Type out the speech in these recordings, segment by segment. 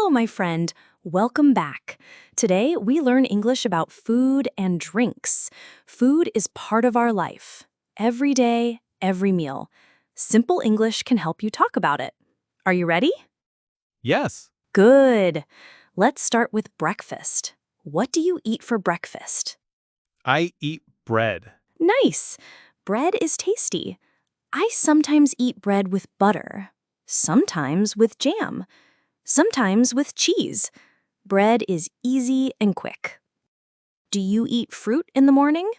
Hello, my friend. Welcome back. Today, we learn English about food and drinks. Food is part of our life. Every day, every meal. Simple English can help you talk about it. Are you ready? Yes. Good. Let's start with breakfast. What do you eat for breakfast? I eat bread. Nice. Bread is tasty. I sometimes eat bread with butter, sometimes with jam, sometimes with cheese. Bread is easy and quick. Do you eat fruit in the morning?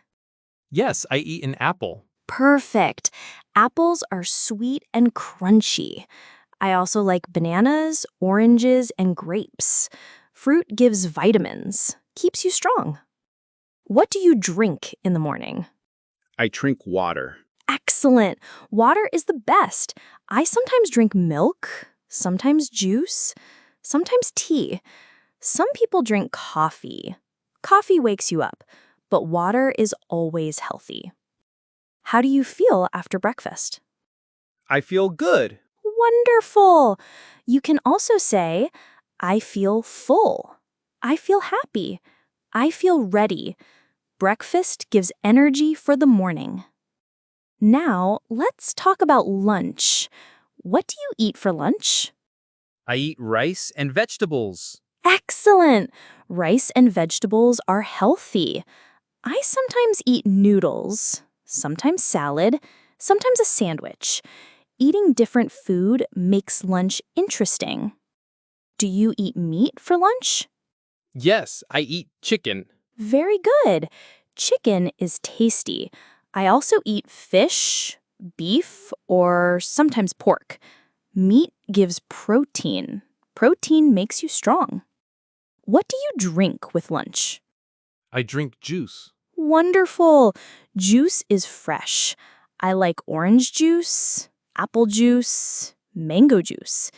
Yes, I eat an apple. Perfect. Apples are sweet and crunchy. I also like bananas, oranges, and grapes. Fruit gives vitamins, keeps you strong. What do you drink in the morning? I drink water. Excellent. Water is the best. I sometimes drink milk, sometimes juice, sometimes tea. Some people drink coffee. Coffee wakes you up, but water is always healthy. How do you feel after breakfast? I feel good. Wonderful. You can also say, I feel full. I feel happy. I feel ready. Breakfast gives energy for the morning. Now, let's talk about lunch. What do you eat for lunch? I eat rice and vegetables. Excellent! Rice and vegetables are healthy. I sometimes eat noodles, sometimes salad, sometimes a sandwich. Eating different food makes lunch interesting. Do you eat meat for lunch? Yes, I eat chicken. Very good. Chicken is tasty. I also eat fish, beef, or sometimes pork. Meat gives protein. Protein makes you strong. What do you drink with lunch? I drink juice. Wonderful. Juice is fresh. I like orange juice, apple juice, mango juice.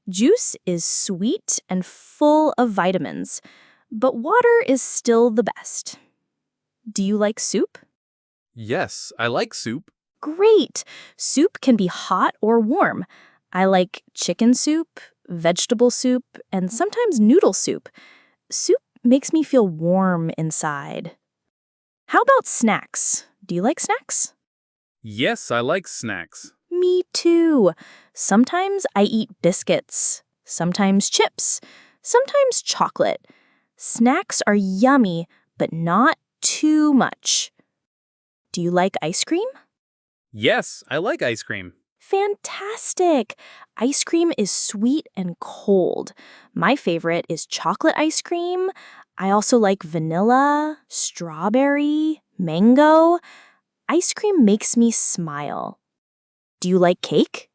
Juice is sweet and full of vitamins, but water is still the best. Do you like soup? Yes, I like soup. Great! Soup can be hot or warm. I like chicken soup, vegetable soup, and sometimes noodle soup. Soup makes me feel warm inside. How about snacks? Do you like snacks? Yes, I like snacks. Me too. Sometimes I eat biscuits, sometimes chips, sometimes chocolate. Snacks are yummy, but not too much. Do you like ice cream? Yes, I like ice cream. Fantastic! Ice cream is sweet and cold. My favorite is chocolate ice cream. I also like vanilla, strawberry, mango. Ice cream makes me smile. Do you like cake?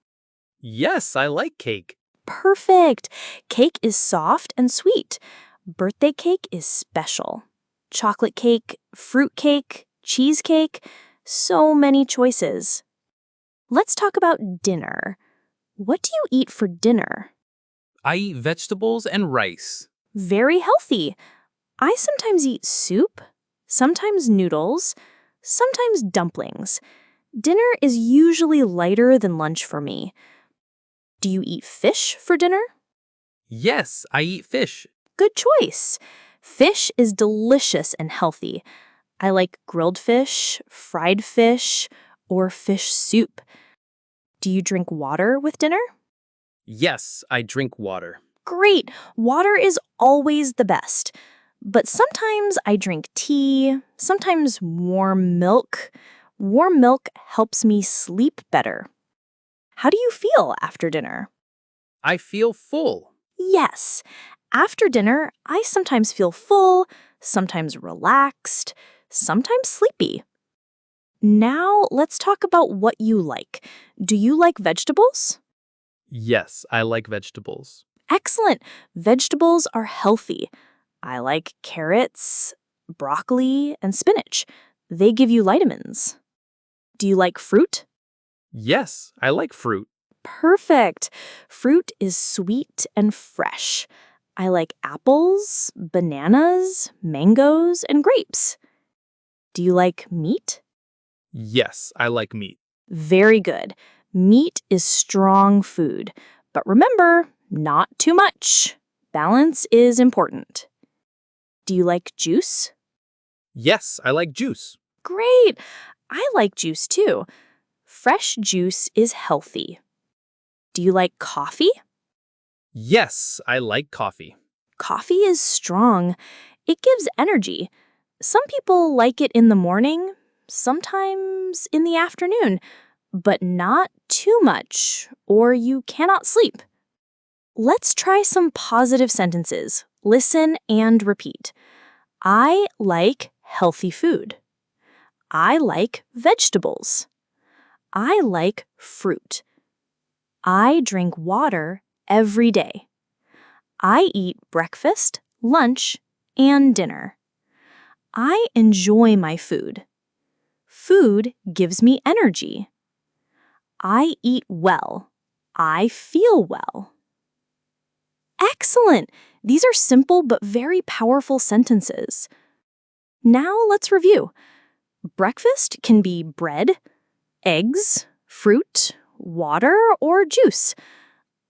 Yes, I like cake. Perfect! Cake is soft and sweet. Birthday cake is special. Chocolate cake, fruit cake, cheesecake, so many choices. Let's talk about dinner. What do you eat for dinner? I eat vegetables and rice. Very healthy. I sometimes eat soup, sometimes noodles, sometimes dumplings. Dinner is usually lighter than lunch for me. Do you eat fish for dinner? Yes, I eat fish. Good choice. Fish is delicious and healthy. I like grilled fish, fried fish, or fish soup. Do you drink water with dinner? Yes, I drink water. Great! Water is always the best. But sometimes I drink tea, sometimes warm milk. Warm milk helps me sleep better. How do you feel after dinner? I feel full. Yes. After dinner, I sometimes feel full, sometimes relaxed, sometimes sleepy. Now, let's talk about what you like. Do you like vegetables? Yes, I like vegetables. Excellent. Vegetables are healthy. I like carrots, broccoli, and spinach. They give you vitamins. Do you like fruit? Yes, I like fruit. Perfect. Fruit is sweet and fresh. I like apples, bananas, mangoes, and grapes. Do you like meat? Yes, I like meat. Very good. Meat is strong food. But remember, not too much. Balance is important. Do you like juice? Yes, I like juice. Great! I like juice too. Fresh juice is healthy. Do you like coffee? Yes, I like coffee. Coffee is strong. It gives energy. Some people like it in the morning, sometimes in the afternoon, but not too much, or you cannot sleep. Let's try some positive sentences. Listen and repeat. I like healthy food. I like vegetables. I like fruit. I drink water every day. I eat breakfast, lunch, and dinner. I enjoy my food. Food gives me energy. I eat well. I feel well. Excellent! These are simple but very powerful sentences. Now let's review. Breakfast can be bread, eggs, fruit, water, or juice.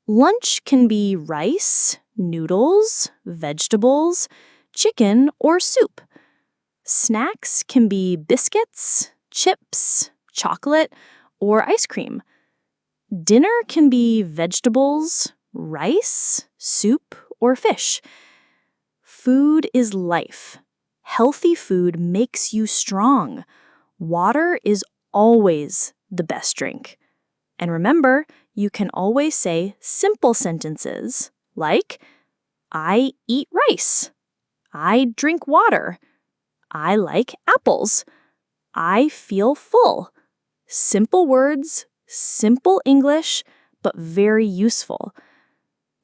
Lunch can be rice, noodles, vegetables, chicken, or soup. Snacks can be biscuits, chips, chocolate, or ice cream. Dinner can be vegetables, rice, soup, or fish. Food is life. Healthy food makes you strong. Water is always the best drink. And remember, you can always say simple sentences like, I eat rice. I drink water. I like apples. I feel full. Simple words, simple English, but very useful.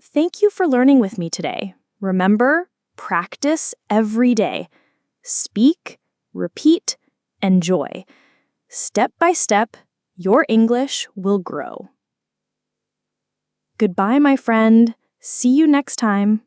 Thank you for learning with me today. Remember, practice every day. Speak, repeat, enjoy. Step by step, your English will grow. Goodbye, my friend. See you next time.